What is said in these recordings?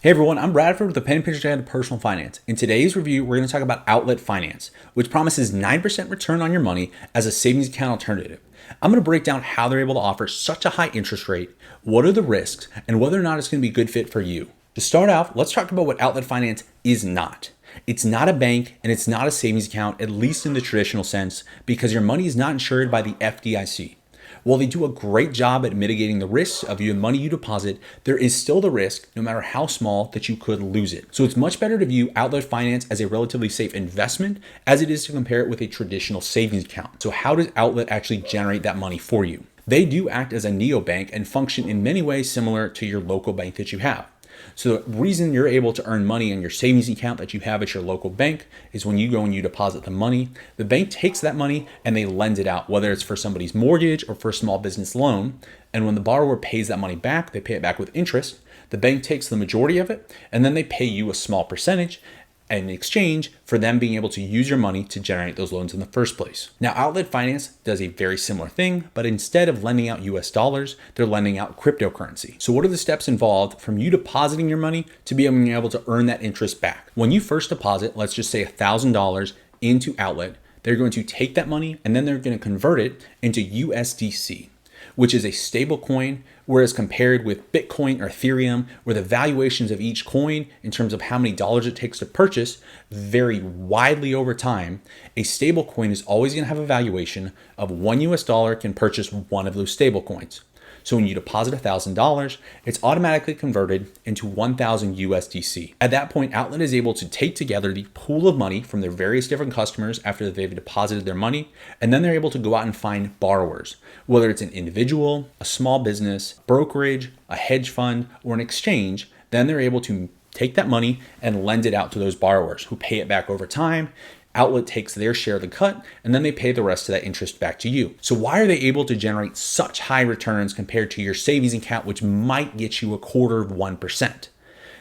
Hey everyone, I'm Bradford with the Pen and Paper Guide to Personal Finance. In today's review, we're going to talk about Outlet Finance, which promises 9% return on your money as a savings account alternative. I'm going to break down how they're able to offer such a high interest rate, what are the risks, and whether or not it's going to be a good fit for you. To start off, let's talk about what Outlet Finance is not. It's not a bank and it's not a savings account, at least in the traditional sense, because your money is not insured by the FDIC. While they do a great job at mitigating the risks of the money you deposit, there is still the risk, no matter how small, that you could lose it. So it's much better to view Outlet Finance as a relatively safe investment as it is to compare it with a traditional savings account. So how does Outlet actually generate that money for you? They do act as a neobank and function in many ways similar to your local bank that you have. So the reason you're able to earn money on your savings account that you have at your local bank is when you go and you deposit the money, the bank takes that money and they lend it out, whether it's for somebody's mortgage or for a small business loan. And when the borrower pays that money back, they pay it back with interest. The bank takes the majority of it and then they pay you a small percentage in exchange for them being able to use your money to generate those loans in the first place. Now, Outlet Finance does a very similar thing, but instead of lending out US dollars, they're lending out cryptocurrency. So what are the steps involved from you depositing your money to being able to earn that interest back? When you first deposit, let's just say $1,000 into Outlet, they're going to take that money and then they're going to convert it into USDC, which is a stable coin, whereas compared with Bitcoin or Ethereum, where the valuations of each coin in terms of how many dollars it takes to purchase vary widely over time, a stable coin is always going to have a valuation of $1 can purchase one of those stable coins. So when you deposit $1,000, it's automatically converted into 1,000 USDC. At that point, Outlet is able to take together the pool of money from their various different customers after they've deposited their money, and then they're able to go out and find borrowers, whether it's an individual, a small business, brokerage, a hedge fund, or an exchange. Then they're able to take that money and lend it out to those borrowers who pay it back over time. Outlet takes their share of the cut, and then they pay the rest of that interest back to you. So why are they able to generate such high returns compared to your savings account, which might get you 0.25%?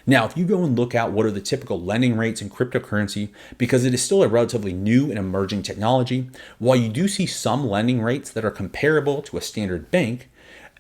Now, if you go and look at what are the typical lending rates in cryptocurrency, because it is still a relatively new and emerging technology, while you do see some lending rates that are comparable to a standard bank,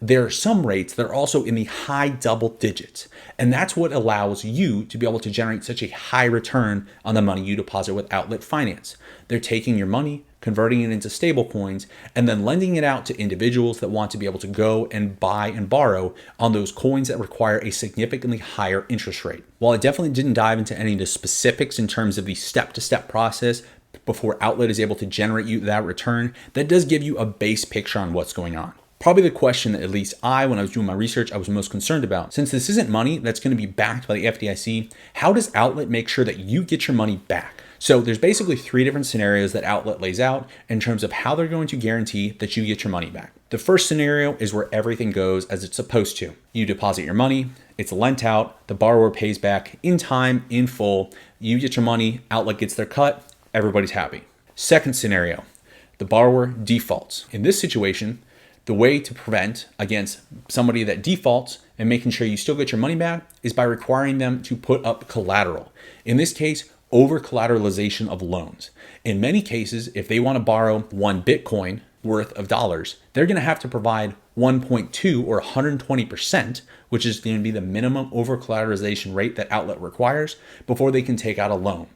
there are some rates that are also in the high double digits. And that's what allows you to be able to generate such a high return on the money you deposit with Outlet Finance. They're taking your money, converting it into stable coins, and then lending it out to individuals that want to be able to go and buy and borrow on those coins that require a significantly higher interest rate. While I definitely didn't dive into any of the specifics in terms of the step-to-step process before Outlet is able to generate you that return, that does give you a base picture on what's going on. Probably the question that at least when I was doing my research, I was most concerned about. Since this isn't money that's going to be backed by the FDIC, how does Outlet make sure that you get your money back? So there's basically 3 different scenarios that Outlet lays out in terms of how they're going to guarantee that you get your money back. The first scenario is where everything goes as it's supposed to. You deposit your money, it's lent out, the borrower pays back in time, in full, you get your money, Outlet gets their cut, everybody's happy. Second scenario, the borrower defaults. In this situation, the way to prevent against somebody that defaults and making sure you still get your money back is by requiring them to put up collateral. In this case, over collateralization of loans. In many cases, if they want to borrow 1 Bitcoin worth of dollars, they're going to have to provide 1.2 or 120%, which is going to be the minimum over collateralization rate that Outlet requires before they can take out a loan.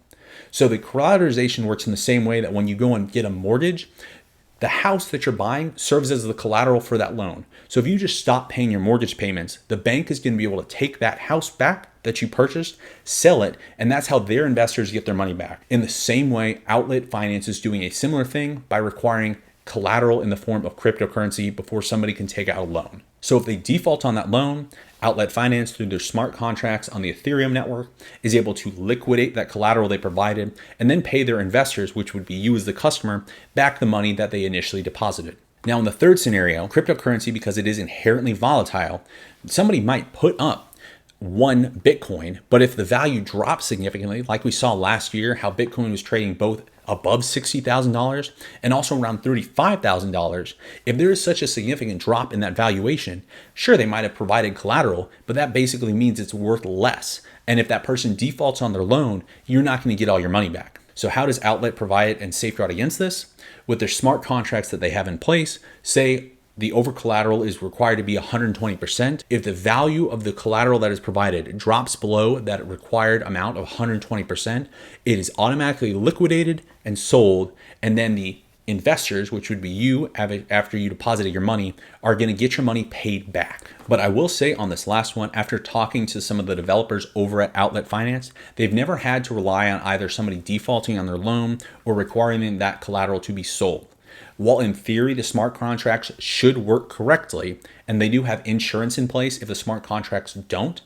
So the collateralization works in the same way that when you go and get a mortgage, the house that you're buying serves as the collateral for that loan. So if you just stop paying your mortgage payments, the bank is going to be able to take that house back that you purchased, sell it, and that's how their investors get their money back. In the same way, Outlet Finance is doing a similar thing by requiring collateral in the form of cryptocurrency before somebody can take out a loan. So if they default on that loan, Outlet Finance, through their smart contracts on the Ethereum network, is able to liquidate that collateral they provided and then pay their investors, which would be you as the customer, back the money that they initially deposited. Now, in the third scenario, cryptocurrency, because it is inherently volatile, somebody might put up 1 Bitcoin, but if the value drops significantly, like we saw last year, how Bitcoin was trading both above $60,000 and also around $35,000, if there is such a significant drop in that valuation, sure, they might have provided collateral, but that basically means it's worth less. And if that person defaults on their loan, you're not going to get all your money back. So how does Outlet provide and safeguard against this? With their smart contracts that they have in place, say the over collateral is required to be 120%. If the value of the collateral that is provided drops below that required amount of 120%, it is automatically liquidated and sold. And then the investors, which would be you after you deposited your money, are going to get your money paid back. But I will say on this last one, after talking to some of the developers over at Outlet Finance, they've never had to rely on either somebody defaulting on their loan or requiring that collateral to be sold. While in theory, the smart contracts should work correctly, and they do have insurance in place if the smart contracts don't,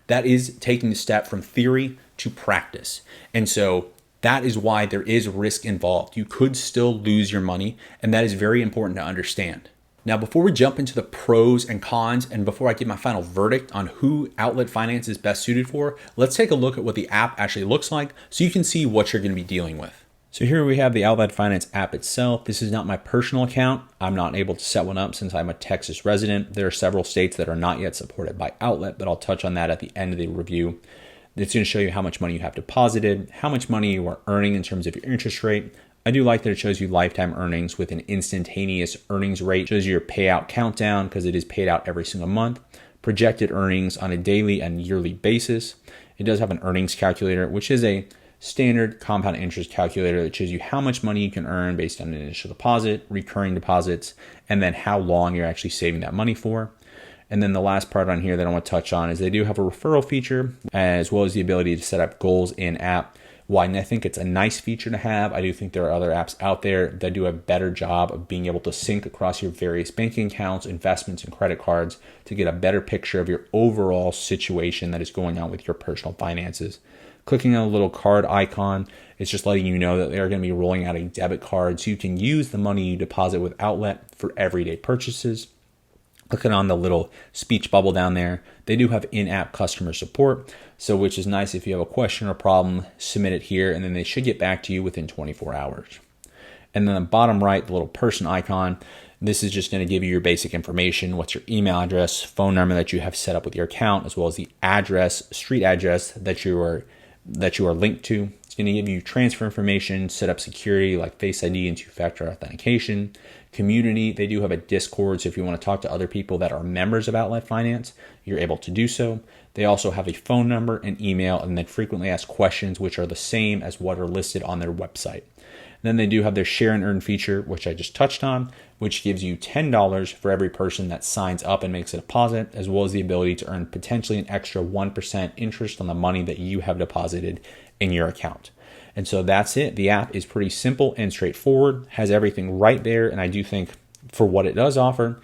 that is taking the step from theory to practice. And so that is why there is risk involved. You could still lose your money, and that is very important to understand. Now, before we jump into the pros and cons, and before I give my final verdict on who Outlet Finance is best suited for, let's take a look at what the app actually looks like so you can see what you're going to be dealing with. So here we have the Outlet Finance app itself. This is not my personal account. I'm not able to set one up since I'm a Texas resident. There are several states that are not yet supported by Outlet, but I'll touch on that at the end of the review. It's going to show you how much money you have deposited, how much money you are earning in terms of your interest rate. I do like that it shows you lifetime earnings with an instantaneous earnings rate. It shows you your payout countdown because it is paid out every single month. Projected earnings on a daily and yearly basis. It does have an earnings calculator, which is a standard compound interest calculator that shows you how much money you can earn based on an initial deposit, recurring deposits, and then how long you're actually saving that money for. And then the last part on here that I want to touch on is they do have a referral feature as well as the ability to set up goals in app. While I think it's a nice feature to have, I do think there are other apps out there that do a better job of being able to sync across your various banking accounts, investments, and credit cards to get a better picture of your overall situation that is going on with your personal finances. Clicking on a little card icon, it's just letting you know that they're going to be rolling out a debit card so you can use the money you deposit with Outlet for everyday purchases. Clicking on the little speech bubble down there, they do have in-app customer support, so which is nice. If you have a question or problem, submit it here, and then they should get back to you within 24 hours. And then the bottom right, the little person icon, this is just going to give you your basic information. What's your email address, phone number that you have set up with your account, as well as the address, street address that you are linked to. It's going to give you transfer information, set up security like Face ID and two-factor authentication. Community, they do have a Discord, so if you want to talk to other people that are members of Outlet Finance, you're able to do so. They also have a phone number, an email, and then frequently asked questions, which are the same as what are listed on their website. Then they do have their share and earn feature, which I just touched on, which gives you $10 for every person that signs up and makes a deposit, as well as the ability to earn potentially an extra 1% interest on the money that you have deposited in your account. And so that's it. The app is pretty simple and straightforward, has everything right there. And I do think for what it does offer,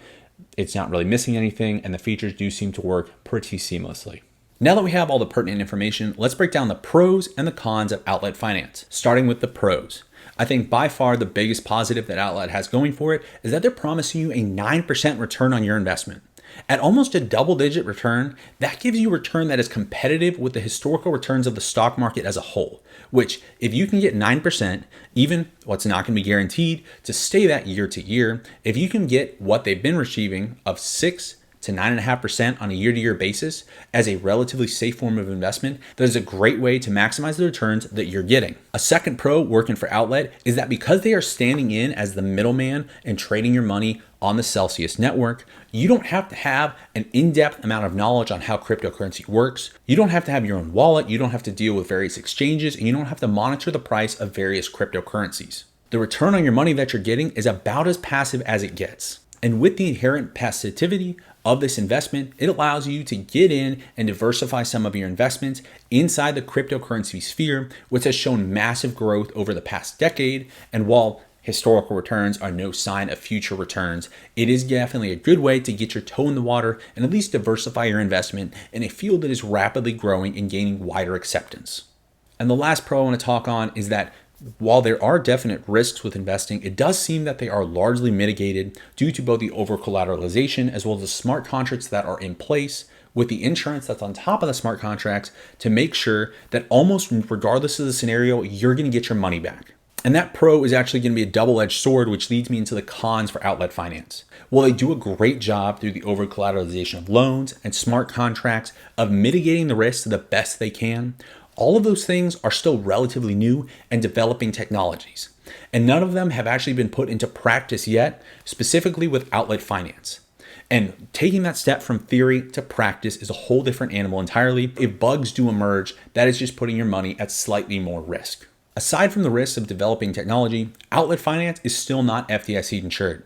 it's not really missing anything. And the features do seem to work pretty seamlessly. Now that we have all the pertinent information, let's break down the pros and the cons of Outlet Finance, starting with the pros. I think by far the biggest positive that Outlet has going for it is that they're promising you a 9% return on your investment. At almost a double-digit return, that gives you a return that is competitive with the historical returns of the stock market as a whole, which if you can get 9%, even what's not going to be guaranteed to stay that year to year, if you can get what they've been receiving of 6 to 9.5% on a year-to-year basis as a relatively safe form of investment, that is a great way to maximize the returns that you're getting. A second pro working for Outlet is that because they are standing in as the middleman and trading your money on the Celsius network, you don't have to have an in-depth amount of knowledge on how cryptocurrency works. You don't have to have your own wallet. You don't have to deal with various exchanges, and you don't have to monitor the price of various cryptocurrencies. The return on your money that you're getting is about as passive as it gets. And with the inherent passivity of this investment, it allows you to get in and diversify some of your investments inside the cryptocurrency sphere, which has shown massive growth over the past decade. And while historical returns are no sign of future returns, it is definitely a good way to get your toe in the water and at least diversify your investment in a field that is rapidly growing and gaining wider acceptance. And the last pro I want to talk on is that while there are definite risks with investing, it does seem that they are largely mitigated due to both the over-collateralization as well as the smart contracts that are in place with the insurance that's on top of the smart contracts to make sure that almost regardless of the scenario, you're going to get your money back. And that pro is actually going to be a double-edged sword, which leads me into the cons for Outlet Finance. While they do a great job through the over-collateralization of loans and smart contracts of mitigating the risks the best they can, All of those things are still relatively new and developing technologies, and none of them have actually been put into practice yet, specifically with outlet finance. And taking that step from theory to practice is a whole different animal entirely. If bugs do emerge, that is just putting your money at slightly more risk. Aside from the risks of developing technology, outlet finance is still not FDIC insured.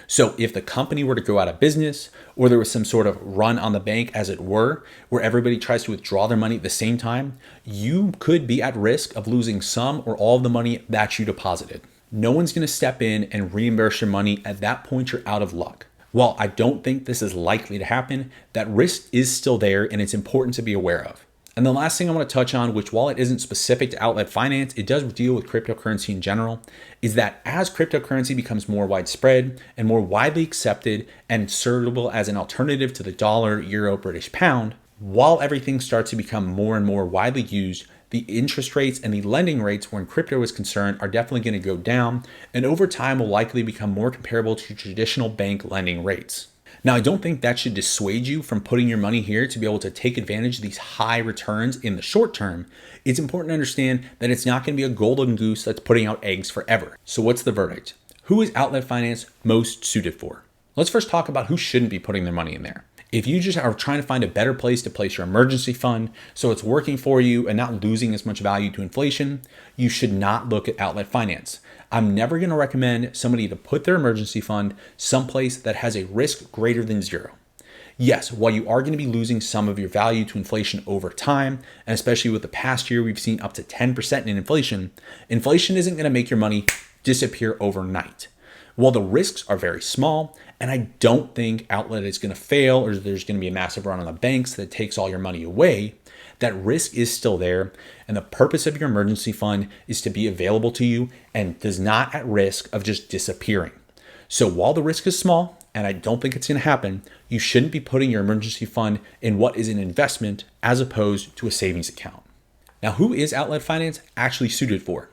So if the company were to go out of business, or there was some sort of run on the bank, as it were, where everybody tries to withdraw their money at the same time, you could be at risk of losing some or all of the money that you deposited. No one's going to step in and reimburse your money. At that point, you're out of luck. While I don't think this is likely to happen, that risk is still there and it's important to be aware of. And the last thing I want to touch on, which while it isn't specific to outlet finance, it does deal with cryptocurrency in general, is that as cryptocurrency becomes more widespread and more widely accepted and servable as an alternative to the dollar, euro, British pound, while everything starts to become more and more widely used, the interest rates and the lending rates when crypto is concerned are definitely going to go down, and over time will likely become more comparable to traditional bank lending rates. Now, I don't think that should dissuade you from putting your money here to be able to take advantage of these high returns in the short term. It's important to understand that it's not going to be a golden goose that's putting out eggs forever. So what's the verdict? Who is outlet finance most suited for? Let's first talk about who shouldn't be putting their money in there. If you just are trying to find a better place to place your emergency fund so it's working for you and not losing as much value to inflation, you should not look at outlet finance. I'm never going to recommend somebody to put their emergency fund someplace that has a risk greater than zero. Yes, while you are going to be losing some of your value to inflation over time, and especially with the past year, we've seen up to 10% in inflation, inflation isn't going to make your money disappear overnight. While the risks are very small, and I don't think outlet is going to fail or there's going to be a massive run on the banks that takes all your money away, that risk is still there. And the purpose of your emergency fund is to be available to you and does not at risk of just disappearing. So while the risk is small, and I don't think it's going to happen, you shouldn't be putting your emergency fund in what is an investment as opposed to a savings account. Now, who is outlet finance actually suited for?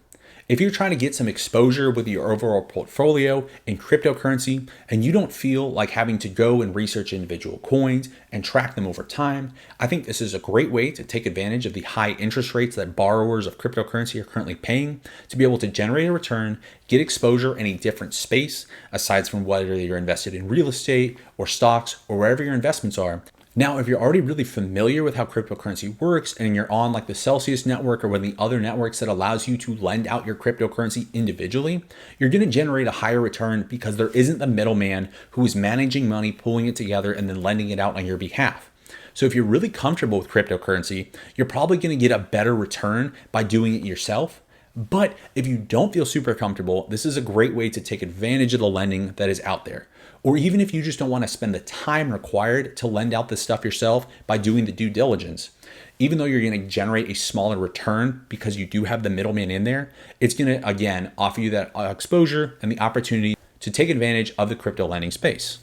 If you're trying to get some exposure with your overall portfolio in cryptocurrency and you don't feel like having to go and research individual coins and track them over time, I think this is a great way to take advantage of the high interest rates that borrowers of cryptocurrency are currently paying to be able to generate a return, get exposure in a different space, aside from whether you're invested in real estate or stocks or wherever your investments are. Now, if you're already really familiar with how cryptocurrency works and you're on like the Celsius network or one of the other networks that allows you to lend out your cryptocurrency individually, you're going to generate a higher return because there isn't the middleman who is managing money, pulling it together, and then lending it out on your behalf. So if you're really comfortable with cryptocurrency, you're probably going to get a better return by doing it yourself. But if you don't feel super comfortable, this is a great way to take advantage of the lending that is out there. Or even if you just don't want to spend the time required to lend out this stuff yourself by doing the due diligence, even though you're going to generate a smaller return because you do have the middleman in there, it's going to, again, offer you that exposure and the opportunity to take advantage of the crypto lending space.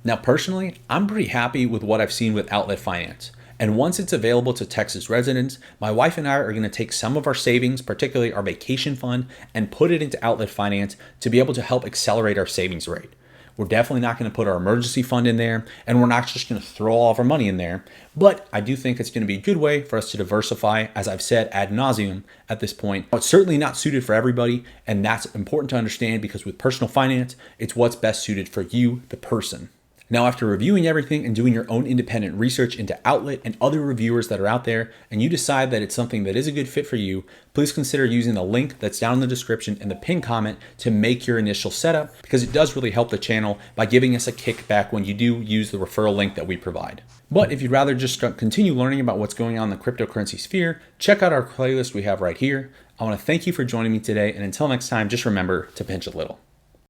Now, personally, I'm pretty happy with what I've seen with outlet finance. And once it's available to Texas residents, my wife and I are going to take some of our savings, particularly our vacation fund, and put it into outlet finance to be able to help accelerate our savings rate. We're definitely not going to put our emergency fund in there, and we're not just going to throw all of our money in there. But I do think it's going to be a good way for us to diversify, as I've said ad nauseum at this point. It's certainly not suited for everybody, and that's important to understand because with personal finance, it's what's best suited for you, the person. Now, after reviewing everything and doing your own independent research into outlet and other reviewers that are out there, and you decide that it's something that is a good fit for you, please consider using the link that's down in the description and the pinned comment to make your initial setup, because it does really help the channel by giving us a kickback when you do use the referral link that we provide. But if you'd rather just continue learning about what's going on in the cryptocurrency sphere, check out our playlist we have right here. I want to thank you for joining me today, and until next time, just remember to pinch a little.